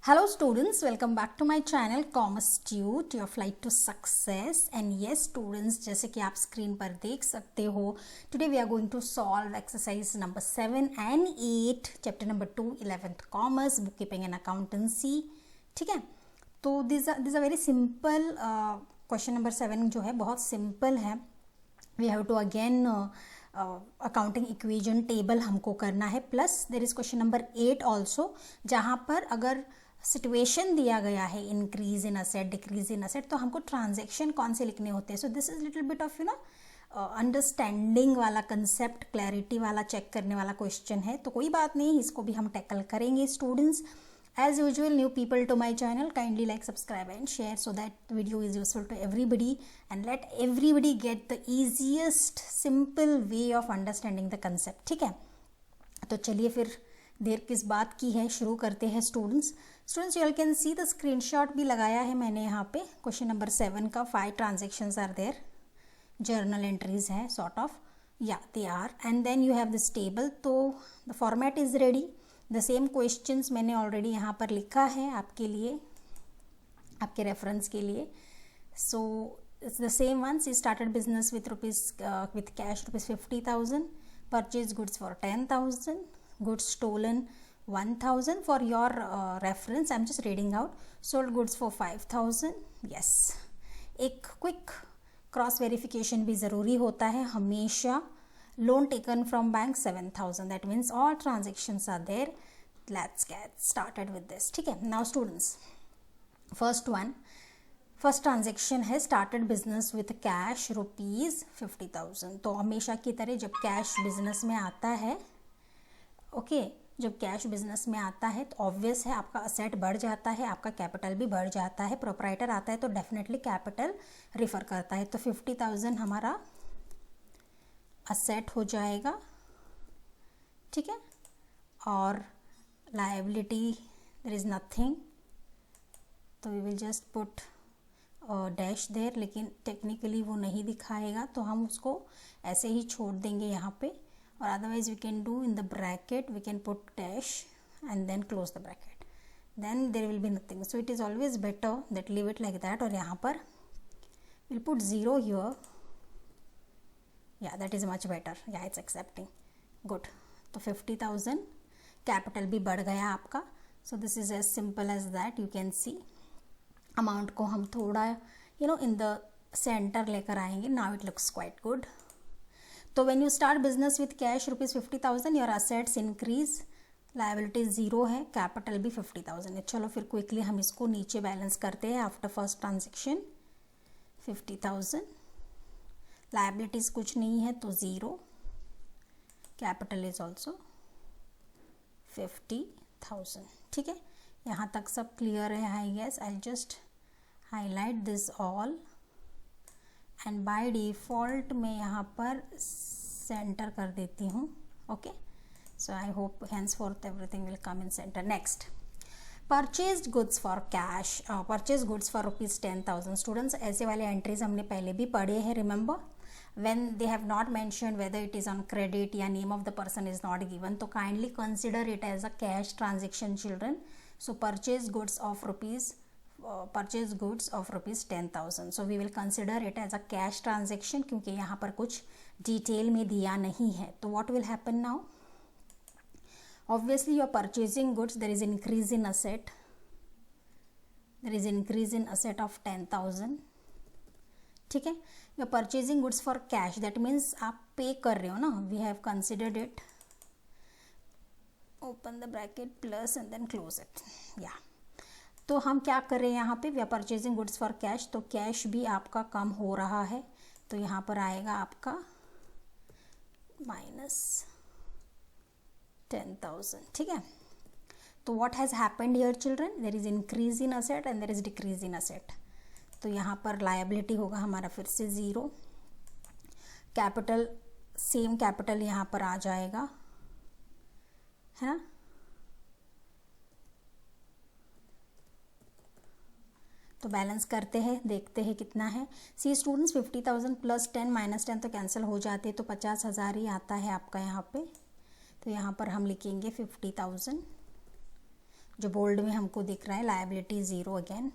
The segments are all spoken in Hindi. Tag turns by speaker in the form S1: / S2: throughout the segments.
S1: Hello students, welcome back to my channel Commerce Tute, your flight to success. And yes students, जैसे कि आप स्क्रीन पर देख सकते हो, today we are going to solve exercise number 7 and 8, chapter number 2, 11th commerce, bookkeeping and accountancy. ठीक है, तो these are very simple. Question number 7 जो है बहुत simple है. We have to again accounting equation table हमको करना है, plus there is question number 8 also, जहाँ पर अगर सिचुएशन दिया गया है increase in asset decrease in asset, तो हमको ट्रांजेक्शन कौन से लिखने होते हैं. So this is little bit of understanding वाला कंसेप्ट, क्लैरिटी वाला चेक करने वाला क्वेश्चन है. तो कोई बात नहीं, इसको भी हम टैकल करेंगे students. As usual, new people to my channel, kindly like, subscribe and share so that video is useful to everybody and let everybody get the easiest simple way of understanding the concept. ठीक है, तो चलिए फिर देर किस बात की है, शुरू करते हैं students. you all can see the screenshot भी लगाया है मैंने यहाँ पे. क्वेश्चन नंबर 7 का 5 transactions are there, journal entries है sort of, yeah they are, and then you have this table. तो the format is ready. The same questions मैंने ऑलरेडी यहाँ पर लिखा है आपके लिए, आपके रेफरेंस के लिए. So it's the same once. He started business with cash ₹50,000, purchase goods for 10,000, goods stolen 1,000. For your reference I am just reading out. Sold goods for 5,000. Yes, एक क्विक क्रॉस वेरिफिकेशन भी ज़रूरी होता है हमेशा. Loan taken from bank 7,000. That means all transactions are there. Let's get started with this. ठीक है. Now students, first transaction है started business with cash ₹50,000. तो हमेशा की तरह जब कैश बिजनेस में आता है, ओके, जब कैश बिजनेस में आता है तो ऑब्वियस है आपका असेट बढ़ जाता है, आपका कैपिटल भी बढ़ जाता है. प्रोपराइटर आता है तो डेफिनेटली कैपिटल रिफर करता है. तो 50,000 हमारा असेट हो जाएगा. ठीक है, और लायबिलिटी देयर इज़ नथिंग, तो we will just put dash there, लेकिन टेक्निकली वो नहीं दिखाएगा तो हम उसको ऐसे ही छोड़ देंगे यहाँ पे. और otherwise we can do in the bracket, we can put dash and then close the bracket, then there will be nothing. So it is always better that leave it like that. और यहाँ पर will put 0 here. Yeah, that is much better. Yeah, it's accepting. Good. तो 50,000 कैपिटल भी बढ़ गया आपका. So this is as simple as that. You can see amount को हम थोड़ा in the center लेकर आएंगे. Now it looks quite good. तो when you start business with cash ₹50,000, your assets increase, liability 0 है, कैपिटल भी 50,000 है. चलो फिर क्विकली हम इसको नीचे बैलेंस करते हैं. आफ्टर फर्स्ट ट्रांजेक्शन 50,000, लायबिलिटीज कुछ नहीं है तो 0, कैपिटल इज ऑल्सो 50,000. ठीक है, यहाँ तक सब क्लियर है. I guess I just highlight this all and by default मैं यहाँ पर सेंटर कर देती हूँ. Okay, so I hope henceforth everything will come in center. Next, purchase goods for cash, purchase goods for ₹10,000. Students, ऐसे वाले एंट्रीज हमने पहले भी पढ़े हैं. Remember, when they have not mentioned whether it is on credit या name of the person is not given, तो kindly consider it as a cash transaction children. So purchase goods of ₹10,000. So we will consider it as a cash transaction क्योंकि यहाँ पर कुछ डिटेल में दिया नहीं है. तो what will happen now? Obviously you are purchasing goods, there is increase in asset, there is increase in asset of 10,000. ठीक है, you are purchasing goods for cash, that means आप पे कर रहे हो ना. We have considered it, open the bracket plus and then close it. या तो हम क्या कर रहे हैं यहाँ पे, we are purchasing goods for cash, तो कैश भी आपका कम हो रहा है. तो यहाँ पर आएगा आपका -10,000. ठीक है, तो what has happened here children, there is increase in asset and there is decrease in asset. तो यहाँ पर लायबिलिटी होगा हमारा फिर से 0, कैपिटल सेम कैपिटल यहाँ पर आ जाएगा, है ना. तो बैलेंस करते हैं, देखते हैं कितना है. सी स्टूडेंट्स, 50,000 प्लस 10 माइनस 10 तो कैंसिल हो जाते हैं, तो 50,000 ही आता है आपका यहाँ पे. तो यहाँ पर हम लिखेंगे 50,000. जो बोल्ड में हमको दिख रहा है, liability 0 again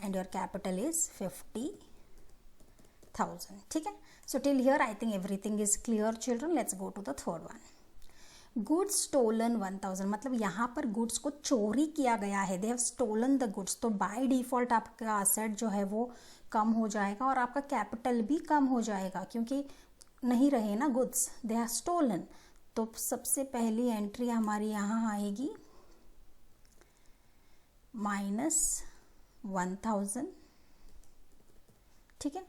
S1: and your capital is 50,000. ठीक है. So till here I think everything is clear children. Let's go to the third one. Goods stolen 1000, मतलब यहाँ पर गुड्स को चोरी किया गया है. They have stolen the goods. तो बाय डिफॉल्ट आपका असेट जो है वो कम हो जाएगा और आपका कैपिटल भी कम हो जाएगा क्योंकि नहीं रहे ना गुड्स, दे हैव स्टोलन. तो सबसे पहली एंट्री हमारी यहाँ आएगी -1000. ठीक है.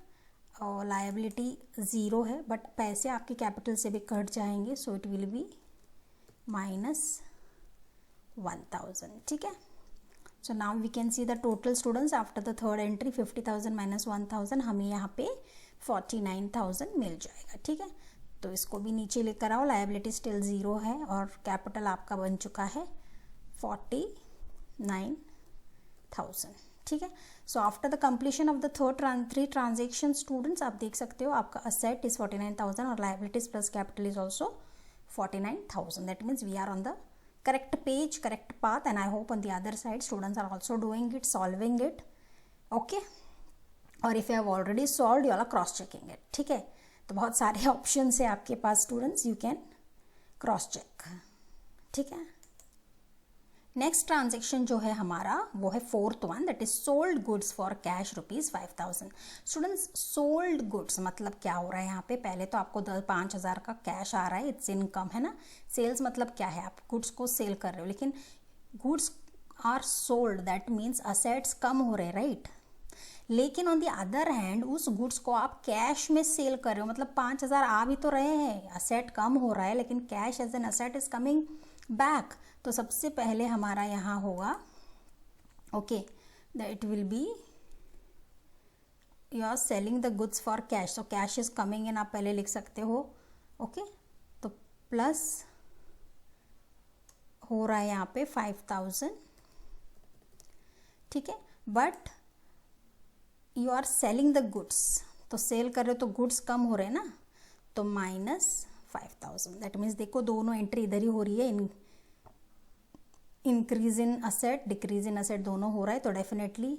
S1: और लायबिलिटी 0 है बट पैसे आपके कैपिटल से भी कट जाएंगे, सो इट विल बी -1000. ठीक है. So now we can see the total students after the third entry. 50,000 - 1000 हमें यहाँ पे 49,000 मिल जाएगा. ठीक है. तो इसको भी नीचे लेकर आओ. लायबिलिटी स्टिल 0 है और कैपिटल आपका बन चुका है 49,000. ठीक है. So after the completion of the three transaction students, आप देख सकते हो आपका असेट इज 49,000 और liabilities plus capital is also 49,000. That means we are on the correct page, correct path, and I hope on the other side students are also doing it, solving it. Okay. और if you have already solved, you are cross checking it. ठीक है. तो बहुत सारे ऑप्शंस है आपके पास students, you can cross check. ठीक है. नेक्स्ट ट्रांजेक्शन जो है हमारा वो है fourth one, that is sold goods for cash ₹5,000. Students sold goods मतलब क्या हो रहा है यहाँ पे? पहले तो आपको 5,000 का कैश आ रहा है, इट्स इनकम है ना. सेल्स मतलब क्या है? आप गुड्स को सेल कर रहे हो, लेकिन goods are sold, that means assets कम हो रहे, राइट. लेकिन ऑन द अदर हैंड उस गुड्स को आप कैश में सेल कर रहे हो, मतलब 5,000 आ भी तो रहे हैं, असेट कम हो रहा है लेकिन cash as an asset is coming back. तो सबसे पहले हमारा यहाँ होगा okay, it will be you are selling the goods for cash. So cash is coming in, आप पहले लिख सकते हो. ओके. तो प्लस हो रहा है यहाँ पे 5,000. ठीक है. But you are selling the goods, तो सेल कर रहे हो तो गुड्स कम हो रहे हैं ना, तो -5,000. दैट मीन्स देखो दोनों एंट्री इधर ही हो रही है, increase in asset decrease in asset दोनों हो रहा है. तो डेफिनेटली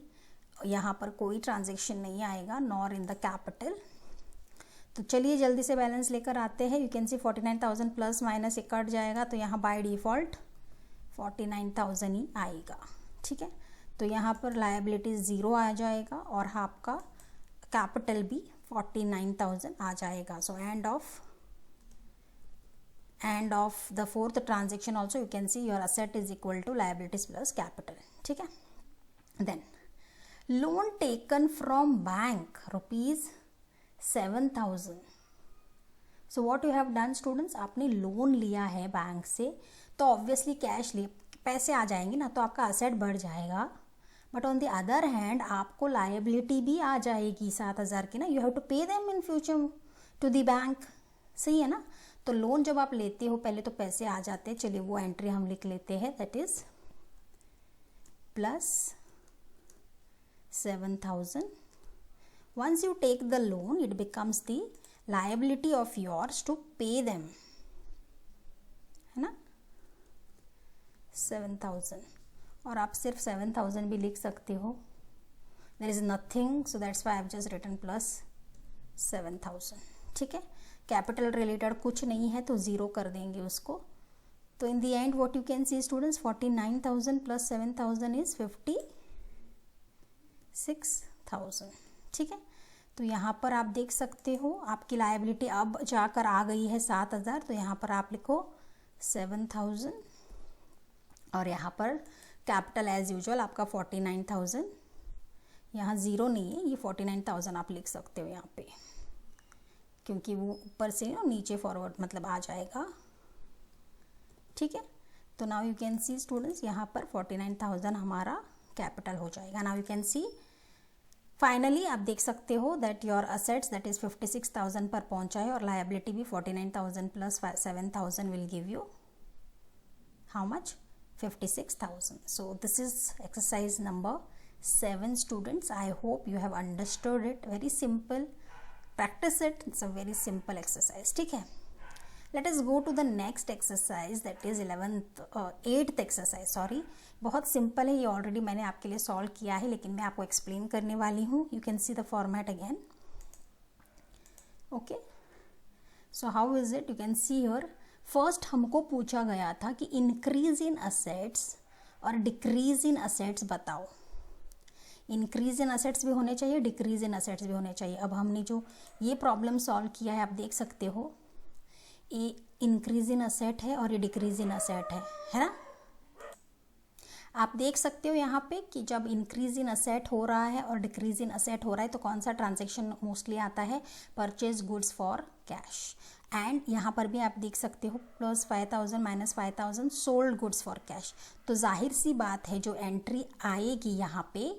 S1: यहाँ पर कोई ट्रांजेक्शन नहीं आएगा, नॉर इन द कैपिटल. तो चलिए जल्दी से बैलेंस लेकर आते हैं. You can see 49,000 plus minus एक कट जाएगा, तो यहाँ बाय डिफॉल्ट 49,000 ही आएगा. ठीक है. तो यहाँ पर लायबिलिटी 0 आ जाएगा और आपका कैपिटल भी 49,000 आ जाएगा. So and of the fourth transaction also you can see your asset is equal to liabilities plus capital. ठीक है. Then loan taken from bank ₹7,000. So what you have done students, आपने लोन लिया है बैंक से, तो ऑब्वियसली कैश ले पैसे आ जाएंगे ना, तो आपका असेट बढ़ जाएगा. But on the other hand आपको लायबिलिटी भी आ जाएगी 7,000 की ना. You have to pay them in future to the bank. सही है ना. तो लोन जब आप लेते हो पहले तो पैसे आ जाते हैं. चलिए वो एंट्री हम लिख लेते हैं, that is plus 7,000. Once you take the loan it becomes the liability of yours to pay them, है ना, 7,000. और आप सिर्फ 7,000 भी लिख सकते हो. There is nothing, so that's why I have just written plus 7,000. ठीक है. कैपिटल रिलेटेड कुछ नहीं है तो 0 कर देंगे उसको. तो in the end what you can see students, 49,000 plus 7,000 is 56,000. ठीक है. तो यहाँ पर आप देख सकते हो आपकी लायबिलिटी अब जाकर आ गई है 7,000. तो यहाँ पर आप लिखो 7,000 और यहाँ पर कैपिटल एज यूजुअल आपका 49,000. यहाँ 0 नहीं है, ये 49,000 आप लिख सकते हो यहाँ पे, क्योंकि वो ऊपर से नीचे फॉरवर्ड मतलब आ जाएगा. ठीक है. तो now you can see students यहाँ पर 49,000 हमारा कैपिटल हो जाएगा. Now you can see finally आप देख सकते हो that your assets that is 56,000 पर पहुंचा है और लायबिलिटी भी 49,000 plus 7,000 will give you how much, 56,000. So this is exercise number 7 students. I hope you have understood it. Very simple. Practice it. It's a very simple exercise. ठीक है. Let us go to the next exercise, that is 8th exercise. Sorry, बहुत सिंपल है ये, ऑलरेडी मैंने आपके लिए सॉल्व किया है, लेकिन मैं आपको एक्सप्लेन करने वाली हूँ. You can see the format again. Okay, so how is it? You can see here. First हमको पूछा गया था कि इंक्रीज इन असेट्स और डिक्रीज इन असेट्स बताओ. इंक्रीज इन असेट्स भी होने चाहिए, डिक्रीज इन असेट्स भी होने चाहिए. अब हमने जो ये प्रॉब्लम सॉल्व किया है, आप देख सकते हो, ये इंक्रीज इन असेट है और ये डिक्रीज इन असेट है ना. आप देख सकते हो यहाँ पे कि जब इंक्रीज इन असेट हो रहा है और डिक्रीज इन असेट हो रहा है तो कौन सा ट्रांजेक्शन मोस्टली आता है? Purchase goods for cash. And यहाँ पर भी आप देख सकते हो +5000 -5000 सोल्ड गुड्स फॉर कैश. तो जाहिर सी बात है जो एंट्री आएगी यहाँ पे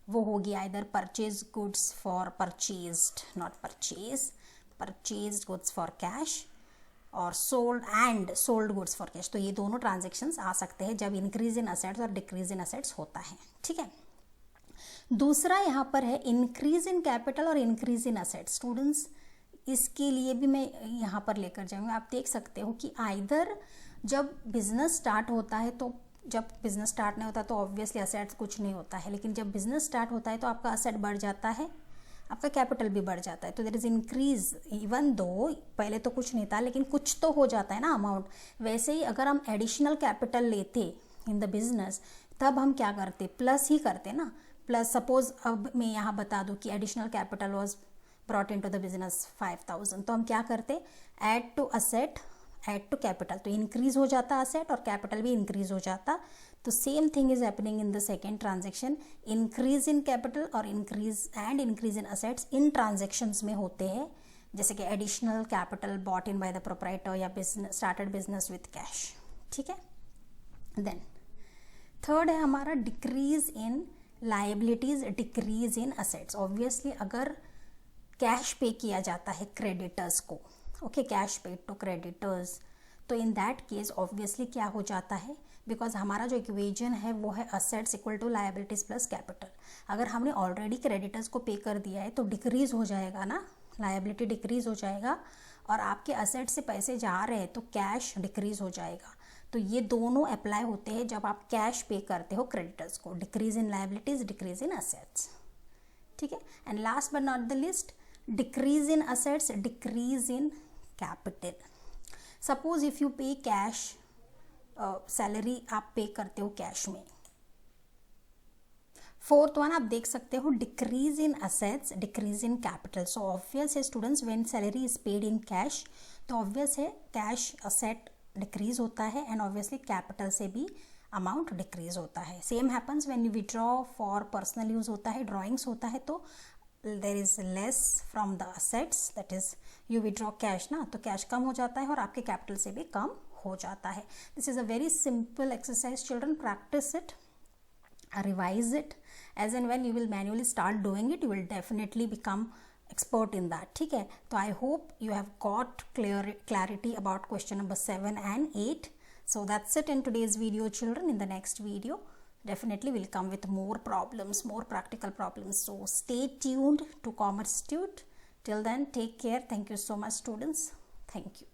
S1: वो होगी either purchase goods for purchased, not purchase, purchased goods for cash और सोल्ड गुड्स फॉर कैश. तो ये दोनों ट्रांजेक्शन्स आ सकते हैं जब इंक्रीज इन असेट्स और डिक्रीज इन असेट्स होता है. ठीक है. दूसरा यहाँ पर है इंक्रीज इन कैपिटल और इंक्रीज इन असेट्स. स्टूडेंट्स, इसके लिए भी मैं यहाँ पर लेकर जाऊँगी. आप देख सकते हो कि आइदर जब बिजनेस स्टार्ट होता है, तो जब बिजनेस स्टार्ट नहीं होता तो ऑब्वियसली असेट्स कुछ नहीं होता है, लेकिन जब बिजनेस स्टार्ट होता है तो आपका असेट बढ़ जाता है, आपका कैपिटल भी बढ़ जाता है. तो there is increase, even though पहले तो कुछ नहीं था लेकिन कुछ तो हो जाता है ना अमाउंट. वैसे ही अगर हम एडिशनल कैपिटल लेते इन द बिजनेस तब हम क्या करते? प्लस ही करते ना. प्लस सपोज अब मैं यहाँ बता दूँ कि additional capital was brought in to the business 5000, तो हम क्या करते? Add to asset, add to capital. तो इंक्रीज हो जाता असेट और कैपिटल भी इंक्रीज हो जाता. तो same thing is happening in the second transaction. Increase in capital और increase in assets in transactions में होते हैं, जैसे कि additional capital bought in by the proprietor या स्टार्टेड बिजनेस विथ कैश. ठीक है. देन थर्ड है हमारा decrease in liabilities, decrease in assets. Obviously अगर कैश पे किया जाता है क्रेडिटर्स को, okay, cash paid to creditors, तो इन दैट केस ऑब्वियसली क्या हो जाता है? बिकॉज हमारा जो इक्वेजन है वो है assets equal to liabilities plus capital. अगर हमने ऑलरेडी क्रेडिटर्स को पे कर दिया है तो डिक्रीज हो जाएगा ना, लायबिलिटी डिक्रीज हो जाएगा, और आपके असेट से पैसे जा रहे हैं तो कैश डिक्रीज हो जाएगा. तो ये दोनों अप्लाई होते हैं जब आप कैश पे करते हो क्रेडिटर्स को. Decrease in liabilities, decrease in assets. ठीक है. And last but not the list, decrease in assets, decrease in capital. Suppose if you पे कैश, सैलरी आप पे करते हो कैश में. फोर्थ वन आप देख सकते हो decrease in assets, decrease in capital. So obvious है students, when salary is paid in cash तो ऑब्वियस है कैश असेट डिक्रीज होता है एंड ऑब्वियसली कैपिटल से भी अमाउंट डिक्रीज होता है. Same happens when you withdraw for personal use होता है, ड्रॉइंग्स होता है, तो there is less from the assets, that is you withdraw cash ना, तो कैश कम हो जाता है और आपके कैपिटल से भी कम हो जाता है. This is a very simple exercise children. Practise it, revise it. As and when you will manually start doing it, you will definitely become expert in that. ठीक है. तो I hope you have got clarity about question number 7 and 8. So that's it in today's video children. In the next video definitely will come with more problems, more practical problems. So stay tuned to Commerce Tute. Till then, take care. Thank you so much students. Thank you.